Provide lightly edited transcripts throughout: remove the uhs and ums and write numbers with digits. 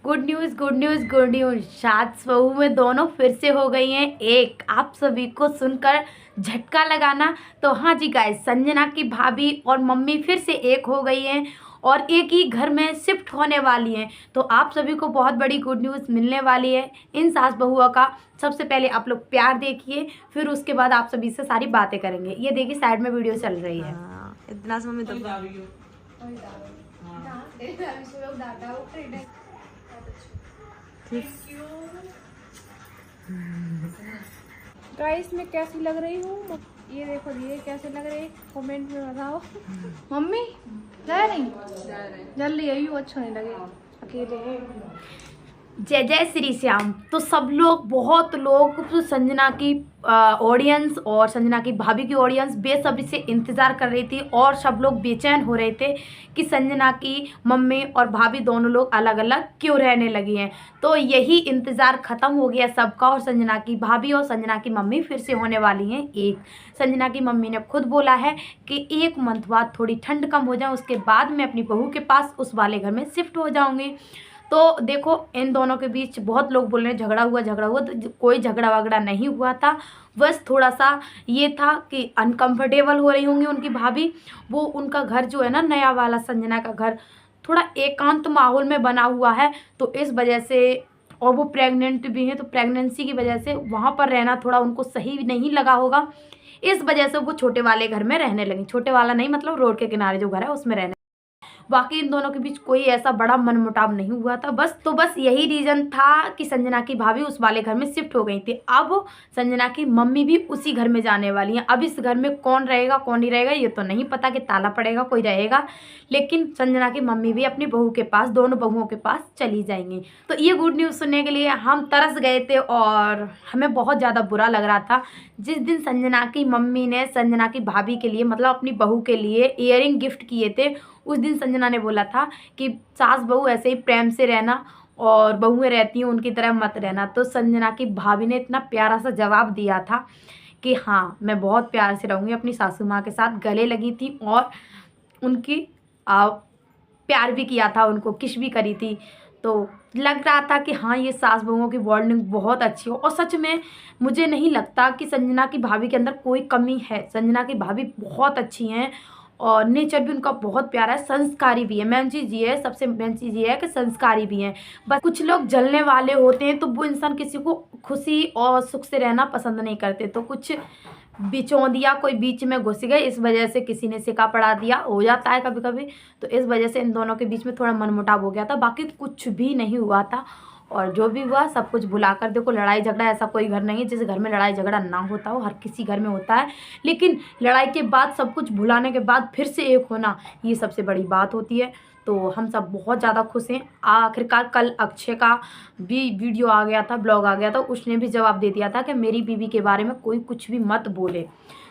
Good news good news good news, सास बहू में दोनों फिर से हो गई हैं एक। आप सभी को सुनकर झटका लगाना। तो हाँ जी गाइस, संजना की भाभी और मम्मी फिर से एक हो गई हैं और एक ही घर में शिफ्ट होने वाली हैं। तो आप सभी को बहुत बड़ी गुड न्यूज़ मिलने वाली है इन सास बहुओं का। सबसे पहले आप लोग प्यार देखिए, फिर उसके बाद आप सभी से सारी बातें करेंगे। ये देखिए साइड में वीडियो चल रही है। इतना समय तो गाइस मैं कैसी लग रही हूँ, ये देखो ये कैसे लग रही है, कमेंट में बताओ। मम्मी जा रही जल्दी आई, अच्छा नहीं लगे अकेले। जय जय श्री श्याम। तो सब लोग, बहुत लोग तो संजना की ऑडियंस और संजना की भाभी की ऑडियंस बेसब्री से इंतज़ार कर रही थी और सब लोग बेचैन हो रहे थे कि संजना की मम्मी और भाभी दोनों लोग अलग अलग क्यों रहने लगी हैं। तो यही इंतज़ार ख़त्म हो गया सबका और संजना की भाभी और संजना की मम्मी फिर से होने वाली हैं एक। संजना की मम्मी ने खुद बोला है कि 1 मंथ बाद थोड़ी ठंड कम हो जाए, उसके बाद मैं अपनी बहू के पास उस वाले घर में शिफ्ट हो जाऊँगी। तो देखो इन दोनों के बीच बहुत लोग बोल रहे हैं झगड़ा हुआ, तो कोई झगड़ा वगड़ा नहीं हुआ था। बस थोड़ा सा ये था कि अनकंफर्टेबल हो रही होंगी उनकी भाभी। वो उनका घर जो है ना, नया वाला संजना का घर थोड़ा एकांत माहौल में बना हुआ है, तो इस वजह से, और वो प्रेग्नेंट भी हैं, तो प्रेगनेंसी की वजह से वहाँ पर रहना थोड़ा उनको सही नहीं लगा होगा। इस वजह से वो छोटे वाले घर में रहने लगी। छोटे वाला नहीं, मतलब रोड के किनारे जो घर है उसमें रहने। बाकी इन दोनों के बीच कोई ऐसा बड़ा मनमुटाव नहीं हुआ था। बस यही रीज़न था कि संजना की भाभी उस वाले घर में शिफ्ट हो गई थी। अब संजना की मम्मी भी उसी घर में जाने वाली हैं। अब इस घर में कौन रहेगा कौन नहीं रहेगा ये तो नहीं पता, कि ताला पड़ेगा कोई रहेगा, लेकिन संजना की मम्मी भी अपनी बहू के पास, दोनों बहुओं के पास चली जाएंगी। तो ये गुड न्यूज़ सुनने के लिए हम तरस गए थे और हमें बहुत ज़्यादा बुरा लग रहा था। जिस दिन संजना की मम्मी ने संजना की भाभी के लिए, मतलब अपनी बहू के लिए ईयरिंग गिफ्ट किए थे, उस दिन संजना ने बोला था कि सास बहू ऐसे ही प्रेम से रहना और बहुएं रहती हैं उनकी तरह मत रहना। तो संजना की भाभी ने इतना प्यारा सा जवाब दिया था कि हाँ मैं बहुत प्यार से रहूँगी अपनी सासू माँ के साथ। गले लगी थी और उनकी प्यार भी किया था, उनको किस भी करी थी। तो लग रहा था कि हाँ ये सास बहुओं की बॉन्डिंग बहुत अच्छी हो। और सच में मुझे नहीं लगता कि संजना की भाभी के अंदर कोई कमी है। संजना की भाभी बहुत अच्छी हैं और नेचर भी उनका बहुत प्यारा है, संस्कारी भी है। मेन चीज़ ये है, सबसे मेन चीज़ ये है कि संस्कारी भी हैं। बस कुछ लोग जलने वाले होते हैं, तो वो इंसान किसी को खुशी और सुख से रहना पसंद नहीं करते। तो कुछ बिचौंदिया कोई बीच में घुस गए, इस वजह से किसी ने सिक्का पड़ा दिया, हो जाता है कभी कभी। तो इस वजह से इन दोनों के बीच में थोड़ा मनमुटाव हो गया था, बाकी कुछ भी नहीं हुआ था। और जो भी हुआ सब कुछ भुला कर, देखो लड़ाई झगड़ा ऐसा कोई घर नहीं है जिस घर में लड़ाई झगड़ा ना होता हो, हर किसी घर में होता है। लेकिन लड़ाई के बाद सब कुछ भुलाने के बाद फिर से एक होना, ये सबसे बड़ी बात होती है। तो हम सब बहुत ज़्यादा खुश हैं। आखिरकार कल अक्षय का भी वीडियो आ गया था, ब्लॉग आ गया था, उसने भी जवाब दे दिया था कि मेरी बीवी के बारे में कोई कुछ भी मत बोले।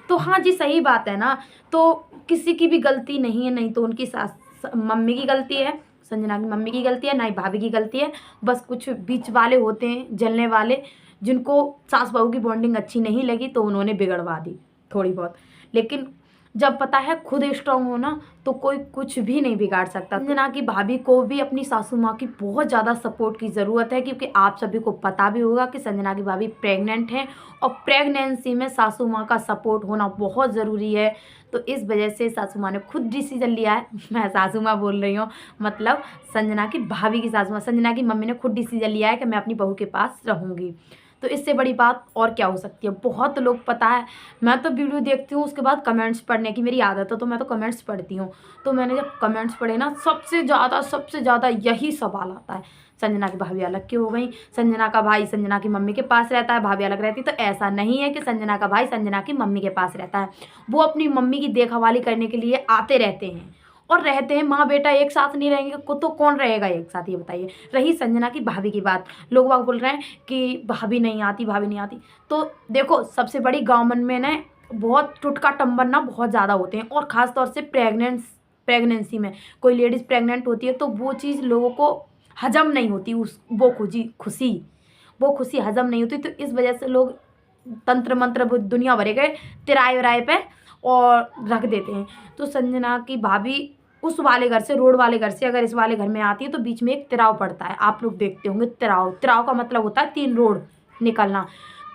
तो हाँ जी सही बात है ना। तो किसी की भी गलती नहीं है, नहीं तो उनकी सास मम्मी की गलती है, संजना की मम्मी की गलती है, ना ही भाभी की गलती है। बस कुछ बीच वाले होते हैं जलने वाले, जिनको सास बहू की बॉन्डिंग अच्छी नहीं लगी तो उन्होंने बिगड़वा दी थोड़ी बहुत। लेकिन जब पता है खुद स्ट्रांग हो ना, तो कोई कुछ भी नहीं बिगाड़ सकता। संजना की भाभी को भी अपनी सासू माँ की बहुत ज़्यादा सपोर्ट की ज़रूरत है, क्योंकि आप सभी को पता भी होगा कि संजना की भाभी प्रेग्नेंट है और प्रेगनेंसी में सासू माँ का सपोर्ट होना बहुत ज़रूरी है। तो इस वजह से सासू माँ ने खुद डिसीजन लिया है, मैं सासू माँ बोल रही हूँ, मतलब संजना की भाभी की सासू माँ, संजना की मम्मी ने खुद डिसीजन लिया है कि मैं अपनी बहू के पास रहूँगी। तो इससे बड़ी बात और क्या हो सकती है। बहुत लोग, पता है मैं तो वीडियो देखती हूँ उसके बाद कमेंट्स पढ़ने की मेरी आदत है, तो मैं तो कमेंट्स पढ़ती हूँ। तो मैंने जब कमेंट्स पढ़े ना, सबसे ज़्यादा यही सवाल आता है, संजना की भाभी अलग क्यों हो गई, संजना का भाई संजना की मम्मी के पास रहता है, भाभी अलग रहती। तो ऐसा नहीं है कि संजना का भाई संजना की मम्मी के पास रहता है, वो अपनी मम्मी की देखभाली करने के लिए आते रहते हैं और रहते हैं। माँ बेटा एक साथ नहीं रहेंगे को तो कौन रहेगा एक साथ, ये बताइए। रही संजना की भाभी की बात, लोग बाग बोल रहे हैं कि भाभी नहीं आती, भाभी नहीं आती। तो देखो सबसे बड़ी गाँव में ना बहुत टुटका टम्बर ना बहुत ज़्यादा होते हैं, और ख़ास तौर से प्रेगनेंसी में कोई लेडीज़ प्रेग्नेंट होती है तो वो चीज़ लोगों को हजम नहीं होती, वो खुशी हजम नहीं होती। तो इस वजह से लोग तंत्र मंत्र दुनिया भरे गए तिराए विराए पे और रख देते हैं। तो संजना की भाभी उस वाले घर से, रोड वाले घर से अगर इस वाले घर में आती है तो बीच में एक तिराव पड़ता है, आप लोग देखते होंगे। तिराव का मतलब होता है 3 रोड निकलना।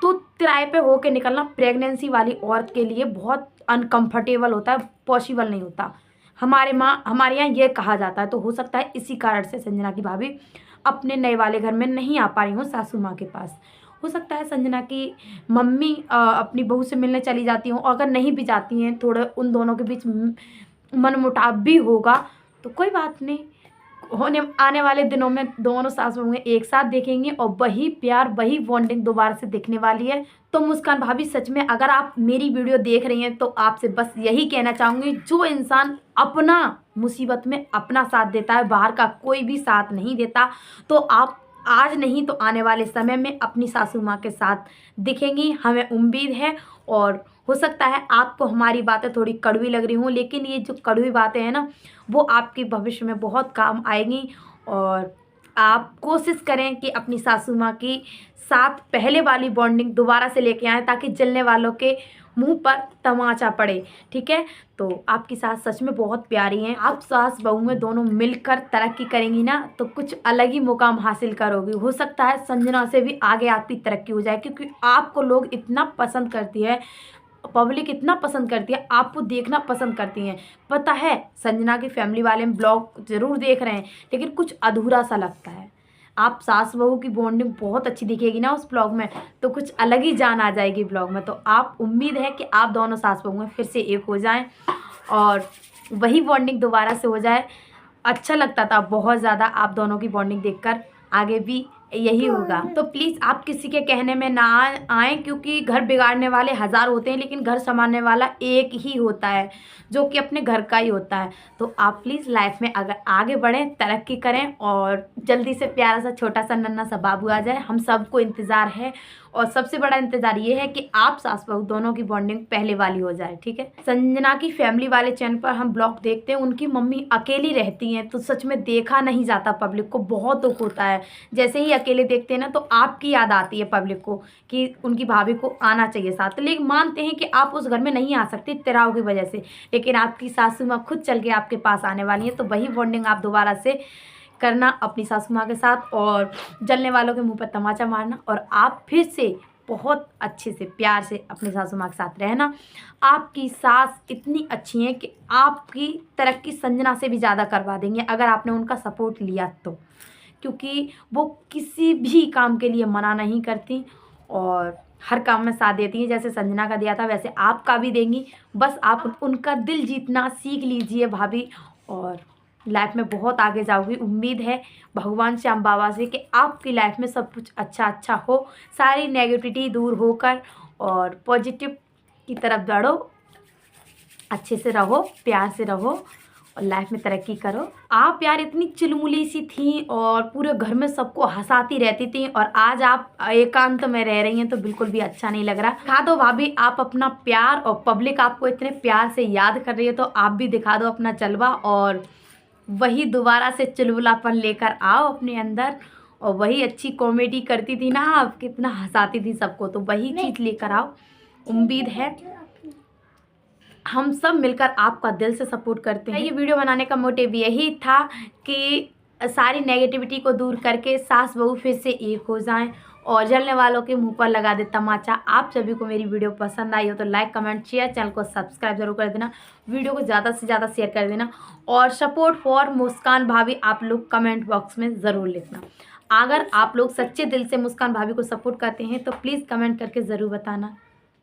तो तिराए पे होके निकलना प्रेगनेंसी वाली औरत के लिए बहुत अनकंफर्टेबल होता है, पॉसिबल नहीं होता। हमारे यहाँ ये कहा जाता है। तो हो सकता है इसी कारण से संजना की भाभी अपने नए वाले घर में नहीं आ पा रही हूँ सासू माँ के पास। हो सकता है संजना की मम्मी अपनी बहू से मिलने चली जाती हूँ, अगर नहीं भी जाती हैं, थोड़े उन दोनों के बीच मनमुटाव भी होगा तो कोई बात नहीं। आने वाले दिनों में दोनों सास बहू एक साथ देखेंगे और वही प्यार, वही बॉन्डिंग दोबारा से दिखने वाली है। तो मुस्कान भाभी सच में अगर आप मेरी वीडियो देख रही हैं तो आपसे बस यही कहना चाहूँगी, जो इंसान अपना मुसीबत में अपना साथ देता है, बाहर का कोई भी साथ नहीं देता, तो आप आज नहीं तो आने वाले समय में अपनी सासू माँ के साथ दिखेंगी, हमें उम्मीद है। और हो सकता है आपको हमारी बातें थोड़ी कड़वी लग रही हों, लेकिन ये जो कड़वी बातें हैं ना, वो आपके भविष्य में बहुत काम आएंगी। और आप कोशिश करें कि अपनी सासू माँ की साथ पहले वाली बॉन्डिंग दोबारा से लेके आएँ, ताकि जलने वालों के मुंह पर तमाचा पड़े, ठीक है। तो आपकी सास सच में बहुत प्यारी हैं। आप सास बहू में दोनों मिलकर तरक्की करेंगी ना तो कुछ अलग ही मुकाम हासिल करोगी। हो सकता है संजना से भी आगे आपकी तरक्की हो जाए, क्योंकि आपको लोग इतना पसंद करती है, पब्लिक इतना पसंद करती है, आपको देखना पसंद करती हैं। पता है संजना की फैमिली वाले ब्लॉग ज़रूर देख रहे हैं, लेकिन कुछ अधूरा सा लगता है। आप सास बहू की बॉन्डिंग बहुत अच्छी दिखेगी ना उस ब्लॉग में, तो कुछ अलग ही जान आ जाएगी ब्लॉग में। तो आप उम्मीद है कि आप दोनों सास बहू में फिर से एक हो जाएं और वही बॉन्डिंग दोबारा से हो जाए। अच्छा लगता था बहुत ज़्यादा आप दोनों की बॉन्डिंग देखकर, आगे भी यही होगा। तो प्लीज़ आप किसी के कहने में ना आए, क्योंकि घर बिगाड़ने वाले 1000 होते हैं, लेकिन घर संभालने वाला एक ही होता है, जो कि अपने घर का ही होता है। तो आप प्लीज़ लाइफ में अगर आगे बढ़ें, तरक्की करें और जल्दी से प्यारा सा छोटा सा नन्हा सा बाबू आ जाए, हम सबको इंतज़ार है। और सबसे बड़ा इंतज़ार ये है कि आप सास बहू दोनों की बॉन्डिंग पहले वाली हो जाए, ठीक है। संजना की फैमिली वाले चैनल पर हम ब्लॉग देखते हैं, उनकी मम्मी अकेली रहती हैं, तो सच में देखा नहीं जाता, पब्लिक को बहुत दुख होता है। जैसे ही अकेले देखते हैं ना तो आपकी याद आती है पब्लिक को कि उनकी भाभी को आना चाहिए साथ। लेकिन मानते हैं कि आप उस घर में नहीं आ सकते तिराव की वजह से, लेकिन आपकी सासू माँ खुद चल के आपके पास आने वाली है। तो वही बॉन्डिंग आप दोबारा से करना अपनी सासू माँ के साथ, और जलने वालों के मुंह पर तमाचा मारना, और आप फिर से बहुत अच्छे से प्यार से अपनी सासू माँ के साथ रहना। आपकी सास इतनी अच्छी हैं कि आपकी तरक्की संजना से भी ज़्यादा करवा देंगे अगर आपने उनका सपोर्ट लिया तो, क्योंकि वो किसी भी काम के लिए मना नहीं करती और हर काम में साथ देती हैं। जैसे संजना का दिया था वैसे आपका भी देंगी। बस आप उनका दिल जीतना सीख लीजिए भाभी, और लाइफ में बहुत आगे जाओगी। उम्मीद है भगवान श्याम बाबा से कि आपकी लाइफ में सब कुछ अच्छा अच्छा हो, सारी नेगेटिविटी दूर होकर और पॉजिटिव की तरफ बढ़ो, अच्छे से रहो, प्यार से रहो और लाइफ में तरक्की करो। आप यार इतनी चुलमुली सी थी और पूरे घर में सबको हंसाती रहती थी, और आज आप एकांत में रह रही हैं तो बिल्कुल भी अच्छा नहीं लग रहा। दिखा दो भाभी आप अपना प्यार, और पब्लिक आपको इतने प्यार से याद कर रही है तो आप भी दिखा दो अपना जलवा, और वही दोबारा से चुलबुलापन लेकर आओ अपने अंदर। और वही अच्छी कॉमेडी करती थी ना आप, कितना हंसाती थी सबको, तो वही चीज़ लेकर आओ। उम्मीद है हम सब मिलकर आपका दिल से सपोर्ट करते हैं। ये वीडियो बनाने का मोटिव यही था कि सारी नेगेटिविटी को दूर करके सास बहू फिर से एक हो जाएं और जलने वालों के मुंह पर लगा दे तमाचा। आप सभी को मेरी वीडियो पसंद आई हो तो लाइक कमेंट शेयर, चैनल को सब्सक्राइब जरूर कर देना, वीडियो को ज़्यादा से ज़्यादा शेयर कर देना, और सपोर्ट फॉर मुस्कान भाभी आप लोग कमेंट बॉक्स में ज़रूर लिखना। अगर आप लोग सच्चे दिल से मुस्कान भाभी को सपोर्ट करते हैं तो प्लीज़ कमेंट करके ज़रूर बताना।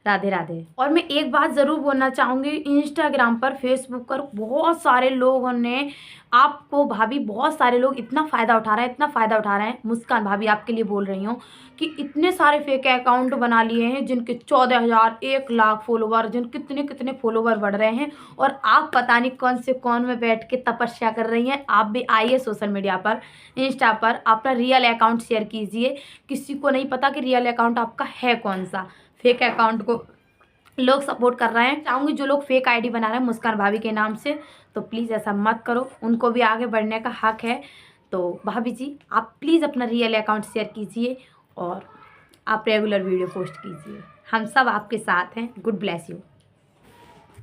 राधे राधे। और मैं एक बात ज़रूर बोलना चाहूँगी, इंस्टाग्राम पर, फेसबुक पर बहुत सारे लोगों ने आपको भाभी, बहुत सारे लोग इतना फ़ायदा उठा रहे हैं, इतना फ़ायदा उठा रहे हैं। मुस्कान भाभी आपके लिए बोल रही हूँ कि इतने सारे फेक अकाउंट बना लिए हैं जिनके 14,000 1 लाख फॉलोवर, जिन कितने कितने फॉलोवर बढ़ रहे हैं, और आप पता नहीं कौन से कौन में बैठ के तपस्या कर रही हैं। आप भी आइए सोशल मीडिया पर, इंस्टा पर अपना रियल अकाउंट शेयर कीजिए। किसी को नहीं पता कि रियल अकाउंट आपका है कौन सा। फेक अकाउंट को लोग सपोर्ट कर रहे हैं। चाहूँगी जो लोग फेक आईडी बना रहे हैं मुस्कान भाभी के नाम से, तो प्लीज़ ऐसा मत करो, उनको भी आगे बढ़ने का हक है। तो भाभी जी आप प्लीज़ अपना रियल अकाउंट शेयर कीजिए और आप रेगुलर वीडियो पोस्ट कीजिए। हम सब आपके साथ हैं। Good bless you.